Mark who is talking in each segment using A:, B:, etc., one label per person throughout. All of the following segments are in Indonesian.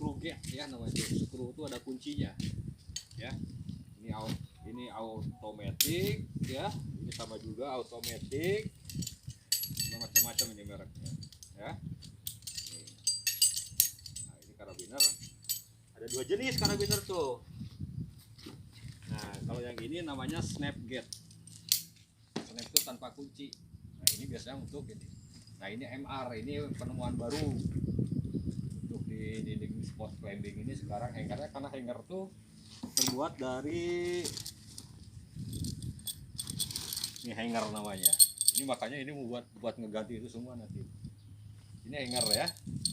A: screw gate ya namanya. Screw itu ada kuncinya ya. Ini automatic ya, ini sama juga automatic, macam-macam ini mereknya ya. Nah ini karabiner, ada 2 jenis karabiner tuh. Nah kalau yang ini namanya snap gate. Snap itu tanpa kunci. Nah ini biasanya untuk ini. Nah ini MR, ini penemuan baru untuk di dinding spot climbing ini sekarang. Hangernya, karena hanger tuh terbuat dari ini hanger namanya. Ini makanya ini buat ngeganti itu semua nanti. Ini hanger ya,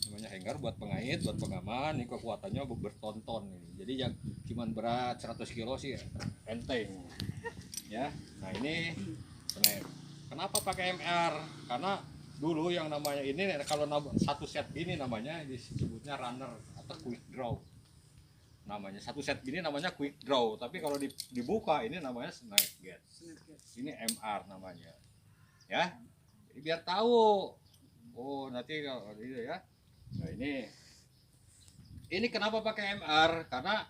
A: namanya hanger buat pengait, buat pengaman. Ini kekuatannya berton-ton ini. Jadi yang cuman berat 100 kilo sih enteng ya. Nah ini kenapa pakai MR? Karena dulu yang namanya ini kalau satu set gini namanya disebutnya runner atau quick draw. Namanya satu set gini namanya quick draw, tapi kalau dibuka ini namanya snap gate. Ini MR namanya ya. Jadi biar tahu, oh nanti kalau itu ya. Nah ini kenapa pakai MR? Karena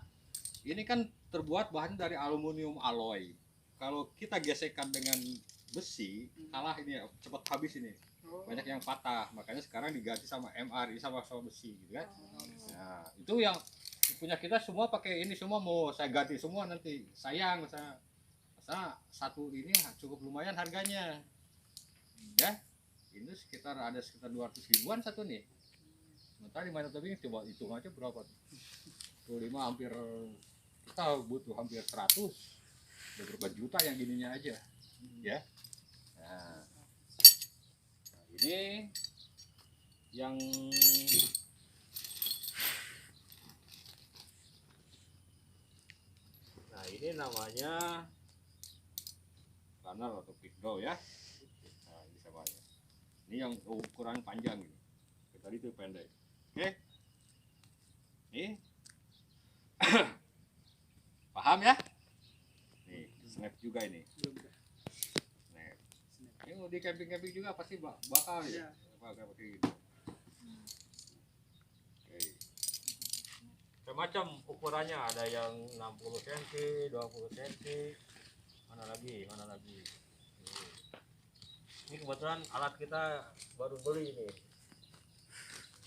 A: ini kan terbuat bahan dari aluminium alloy. Kalau kita gesekkan dengan besi kalah ini ya, cepat habis ini, banyak yang patah. Makanya sekarang diganti sama MR, ini sama besi gitu kan. Nah itu yang punya kita semua pakai ini semua, mau saya ganti semua nanti sayang. Masa satu ini cukup lumayan harganya ya. Ini ada sekitar 200 ribuan satu nih. Sementara di mana tebing coba hitung aja berapa tuh, 5 hampir, kita butuh hampir 100, udah berapa juta yang gininya aja ya. Nah ini yang ini namanya runner atau quick draw ya. Nah ini samanya, ini yang ukuran panjang ini, tadi itu pendek. Oke nih paham ya. Nih snap juga ini, snap. Ini mau di camping juga pasti bakal ya pakai gitu. Macam ukurannya, ada yang 60 cm, 20 cm, mana lagi. Ini kebetulan alat kita baru beli ini.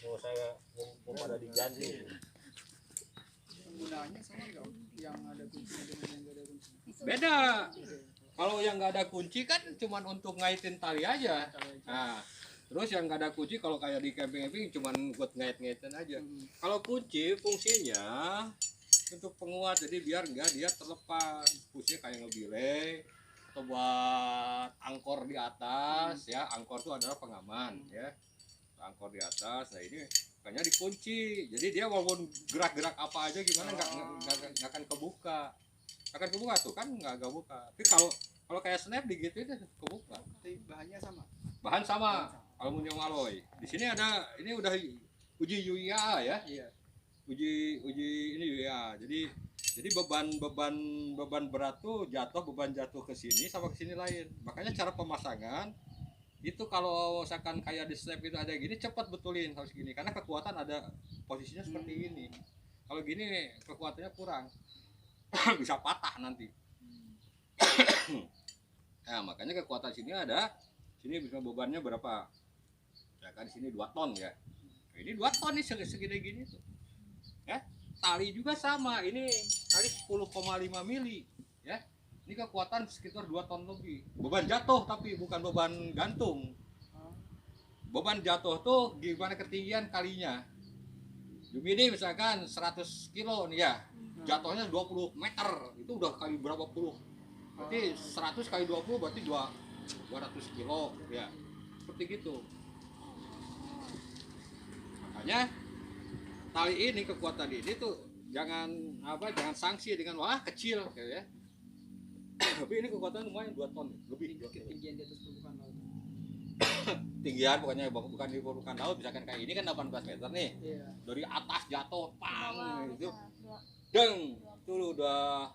A: Oh saya mau pada diganti.
B: Penggunaannya sama nggak? Yang ada kunci dengan yang nggak ada kunci?
A: Beda. Kalau yang nggak ada kunci kan cuma untuk ngaitin tali aja. Nah, terus yang nggak ada kunci kalau kayak di camping cuma buat ngait-ngaitin aja. Kalau kunci fungsinya untuk penguat, jadi biar nggak dia terlepas. Fungsinya kayak ngebile atau buat angkor di atas ya. Angkor itu adalah pengaman ya. Angkor di atas. Nah ini makanya dikunci. Jadi dia walaupun gerak-gerak apa aja gimana nggak akan kebuka. Akan kebuka tuh kan nggak buka. Tapi kalau kayak snap digituin kebuka.
B: Bahannya sama.
A: Bahan sama, aluminium alloy. Di sini ada, ini udah uji UIA ya.
B: Iya.
A: Uji ini UIA. Jadi beban berat tuh beban jatuh ke sini sama ke sini lain. Makanya cara pemasangan itu kalau misalkan kayak di snap itu ada gini, cepat betulin harus gini karena kekuatan ada posisinya seperti ini. Kalau gini kekuatannya kurang. Bisa patah nanti. Nah, makanya kekuatan sini ada. Sini bisa bebannya berapa? Ya kan sini 2 ton ya. Nah, ini 2 ton nih segini gini tuh. Ya. Tali juga sama. Ini tali 10,5 mili ya. Ini kekuatan sekitar 2 ton lebih. Beban jatuh tapi bukan beban gantung. Beban jatuh tuh gimana ketinggian kalinya. Begini misalkan 100 kilo nih ya. Jatuhnya 20 meter. Itu udah kali berapa puluh. Berarti 100 kali 20 berarti 200 kilo ya. Seperti gitu. Makanya tali ini, kekuatan ini tuh jangan sanksi dengan wah kecil ya. Tapi ini kekuatan lumayan 2 ton lebih.
B: Ketinggian di atas permukaan laut.
A: Tinggian pokoknya bukan di permukaan laut, misalkan kayak ini kan 18 meter nih.
B: Iya.
A: Dari atas jatuh pang itu. Deng, itu udah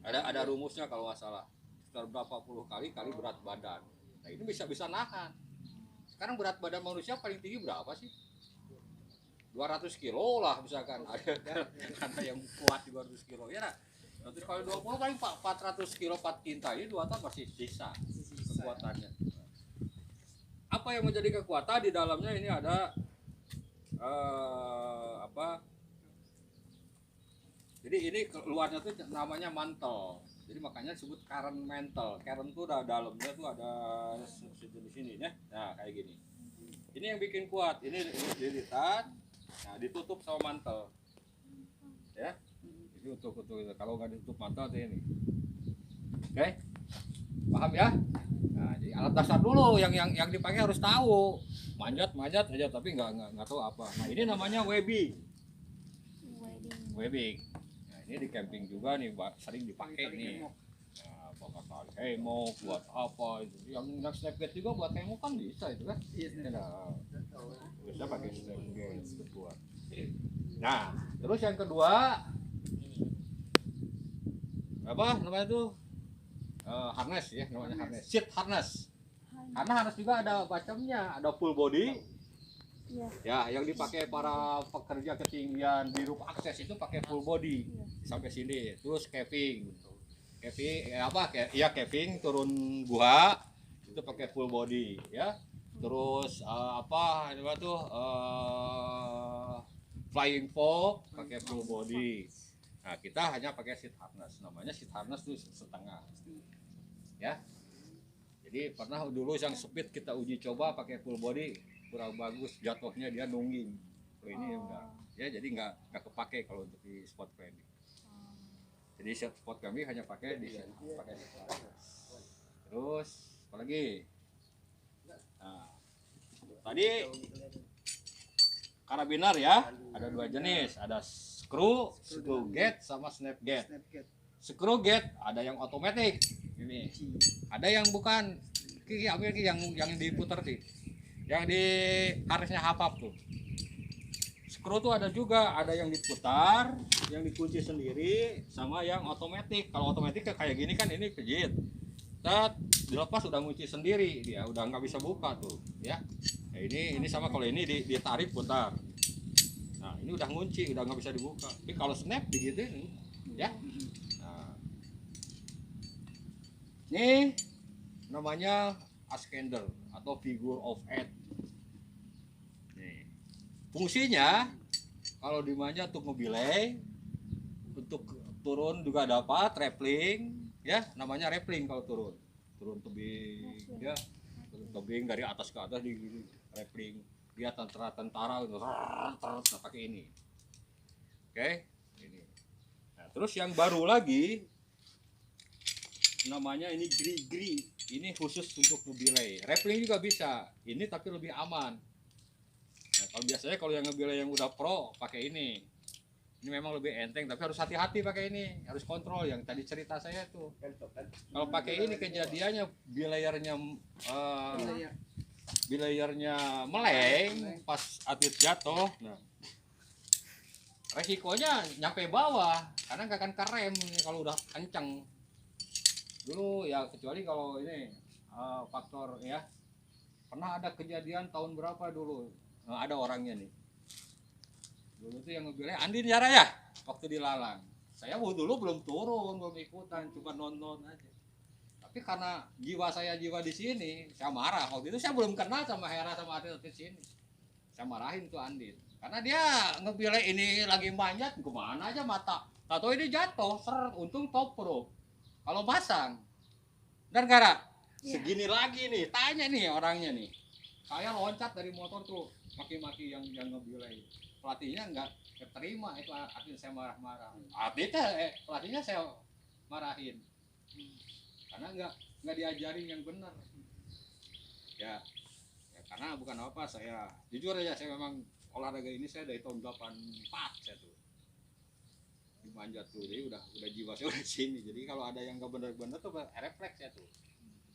A: ada rumusnya kalau nggak salah. Sekitar berapa puluh kali berat badan. Nah, ini bisa nahan. Sekarang berat badan manusia paling tinggi berapa sih? 200 kilo lah misalkan ada yang kuat di 200 kilo ya nah. Nanti kalau 20 paling 400 kilo 4 kintal ini 2 ton masih sisa kekuatannya. Apa yang menjadi kekuatan di dalamnya ini ada apa? Jadi ini luarnya tuh namanya mantel. Jadi makanya disebut karen mantel. Karen tuh dalamnya tuh ada sejenis ini ya. Nah kayak gini. Ini yang bikin kuat. Ini dilipat, nah ditutup sama mantel. Ya. Jadi untuk kalau nggak ditutup mantel tuh ini. Oke, paham ya? Nah, jadi alat dasar dulu yang dipakai harus tahu. Manjat aja tapi nggak tahu apa. Nah ini namanya webbing. Webbing. Nah ini di camping juga nih sering dipakai nih. Nah, buat tali hemok, buat apa itu? Yang snapgate juga buat hemok kan bisa itu kan?
B: Iya.
A: Nah, bisa pakai snapgate buat. Nah, terus yang kedua apa namanya tuh? Harness ya namanya harness. Seat harness. Karena harness juga ada macamnya, ada full body. Ya, yang dipakai para pekerja ketinggian di roof akses itu pakai full body sampai sini. Terus caving, caving turun gua itu pakai full body ya. Terus apa tuh flying fox pakai full body. Nah kita hanya pakai seat harness, namanya seat harness tuh setengah. Ya, jadi pernah dulu yang speed kita uji coba pakai full body kurang bagus, jatuhnya dia nungging. Kalau ini enggak, ya jadi nggak kepake kalau untuk di spot camping. Jadi spot kami hanya pakai di pakai terus apalagi? Nah, tadi karabiner ya, ada 2 jenis, ada screw gate sama snap gate. Screw gate ada yang otomatis ini, ada yang bukan yang diputar sih, yang di harusnya hapap tuh. Screw tuh ada juga, ada yang diputar, yang dikunci sendiri, sama yang otomatis. Kalau otomatis kayak gini kan ini kejit, dilepas udah ngunci sendiri, dia udah nggak bisa buka tuh, ya. Nah, ini sama kalau ini ditarik putar. Nah ini udah ngunci, udah nggak bisa dibuka. Tapi kalau snap digituin, ya. Ini namanya askender atau figure of 8. Nih. Fungsinya kalau dimanjat untuk ngebilai, untuk turun juga dapat rappelling, ya namanya rappelling kalau turun tebing, ya turun tebing dari atas ke atas di rappelling. Dia tentara pakai ini. Oke, ini. Nah, terus yang baru lagi namanya ini gri. Ini khusus untuk ngebilai. Rappelling juga bisa. Ini tapi lebih aman. Nah, kalau biasanya kalau yang ngebilai yang udah pro pakai ini. Ini memang lebih enteng tapi harus hati-hati pakai ini. Harus kontrol yang tadi cerita saya tuh. Kalau pakai ini kejadiannya bilayarnya meleng pas atlet jatuh. Nah, resikonya nyampe bawah karena nggak akan kerem kalau udah kenceng. Dulu ya kecuali kalau ini faktor ya, pernah ada kejadian tahun berapa dulu, ada orangnya nih dulu tuh yang ngebilai Andin Jara ya waktu di Lalang. Saya dulu belum turun, belum ikutan, cuma nonton aja. Tapi karena jiwa di sini, saya marah. Waktu itu saya belum kenal sama Hera sama atlet di sini. Saya marahin tuh Andin karena dia ngebilai ini lagi manjat kemana aja mata. Tahu ini jatuh, untung top pro. Kalau pasang dan gara segini lagi nih, tanya nih orangnya nih, saya loncat dari motor tuh maki-maki yang ngebilai. Pelatihnya nggak keterima, itu artinya saya marah-marah. Pelatihnya saya marahin karena nggak diajarin yang benar. Ya karena bukan apa, saya jujur aja, saya memang olahraga ini saya dari tahun 84 saya tuh dimanjat tuh, jadi udah jiwa saya udah sini. Jadi kalau ada yang nggak benar-benar tuh refleks ya tuh.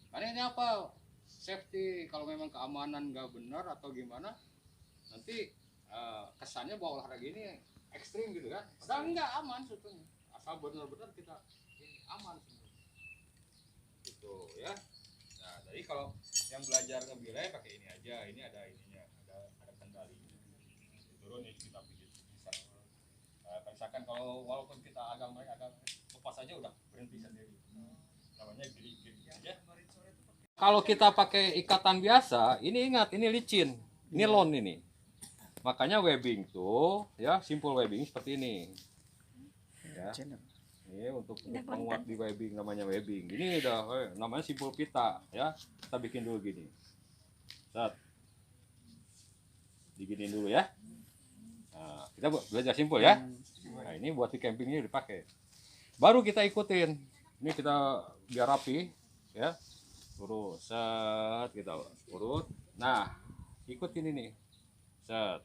A: Karena ini apa, safety, kalau memang keamanan nggak benar atau gimana, nanti kesannya bahwa olahraga ini ekstrim gitu kan. Padahal nggak, aman sebetulnya. Asal benar-benar kita ini aman sebenarnya. Gitu ya. Nah, jadi kalau yang belajar ngebilai pakai ini aja, ini ada ininya, ada kendalinya. Gitu turun ini kita bikin bisa. Misalkan kalau walaupun kita agak lepas aja udah berhenti sendiri. Namanya geli aja. Kalau kita pakai ikatan biasa, ini ingat ini licin, nilon ini. Makanya webbing tuh ya simpul webbing seperti ini. Ya. Ini untuk penguat di webbing namanya webbing. Ini udah namanya simpul pita ya. Kita bikin dulu gini. Set. Diginin dulu ya. Nah, kita belajar simpul ya. Nah, ini buat di campingnya dipakai. Baru kita ikutin. Ini kita biar rapi ya. Urut, set kita urut. Nah, ikutin ini. Set.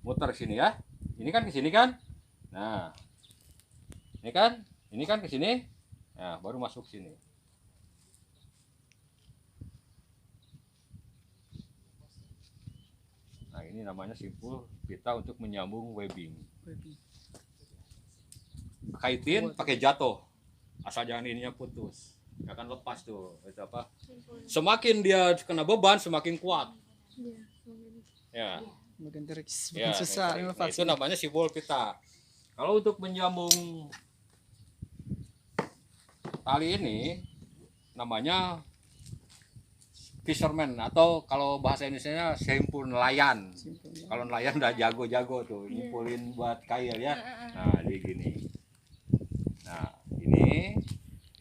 A: Muter sini ya. Ini kan ke sini kan? Nah. Ini kan ke sini. Nah, baru masuk sini. Nah, ini namanya simpul pita untuk menyambung webbing. Kaitin pakai jatuh. Asal jangan ininya putus. Nggak akan lepas tuh. Itu apa? Semakin dia kena beban semakin kuat. Ya.
B: Makin terik,
A: Ya,
B: makin susah
A: nah,
B: lepas.
A: itu namanya simpul pita. Kalau untuk menyambung tali ini namanya fisherman atau kalau bahasa Indonesianya simpul nelayan. Kalau nelayan udah jago-jago tuh nyimpulin buat kail ya. Nah, dia gini. Nah, ini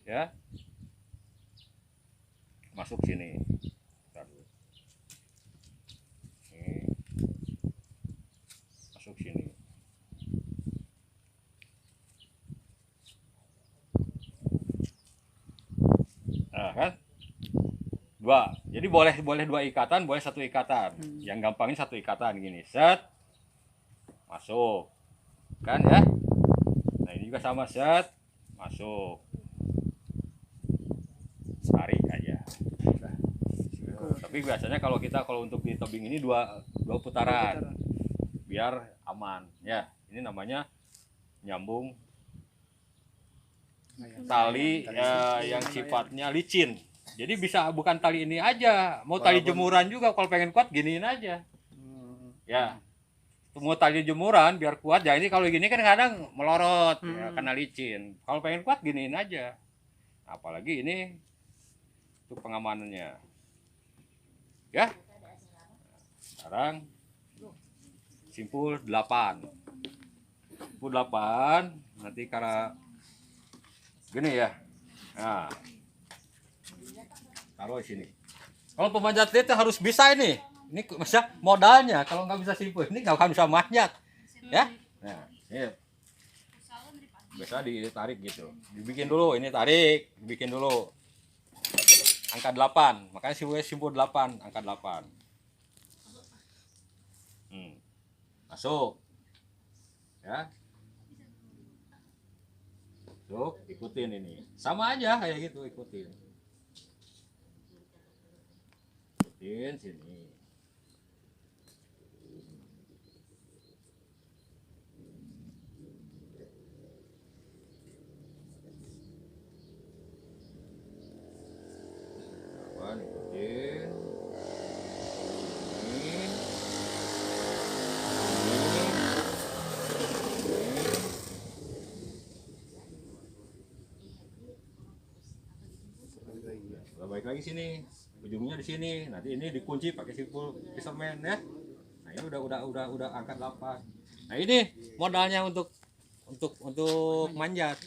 A: ya masuk sini. Ini masuk sini. Nah, kan? Dua. Jadi boleh dua ikatan, boleh satu ikatan. Yang gampangnya satu ikatan gini. Set. Masuk. Kan ya? Nah, ini juga sama set. Masuk. Tarik aja. Udah. Tapi biasanya kalau untuk di tebing ini dua putaran. Biar aman ya. Ini namanya nyambung tali yang sifatnya licin. Jadi bisa bukan tali ini aja, mau tali jemuran juga kalau pengen kuat giniin aja. Ya. Mau tali jemuran biar kuat. Ya ini kalau gini kan kadang melorot ya, karena licin. Kalau pengen kuat giniin aja. Apalagi ini untuk pengamanannya. Ya. Sekarang simpul 8. Simpul 8 nanti karena gini ya. Nah. Taruh di sini. Kalau pemanjat itu harus bisa ini. Ini masa modalnya kalau nggak bisa simpul ini nggak akan bisa manjat. Ya. Nah, ini. Biasa ditarik gitu. Dibikin dulu ini tarik, dibikin dulu. Angka 8. Makanya simpul 8, angka 8. Masuk. Ya. Masuk, ikutin ini. Sama aja kayak gitu, ikutin. Sini. Kawan, ikutin. Balik lagi sini. Ujungnya di sini. Nanti ini dikunci pakai simpul fisherman ya. Nah, ini udah angkat 8. Nah, ini modalnya untuk manjat.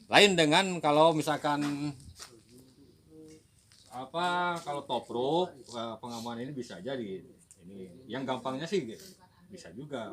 A: Lain dengan kalau misalkan kalau top rope pengaman ini bisa jadi ini yang gampangnya sih bisa juga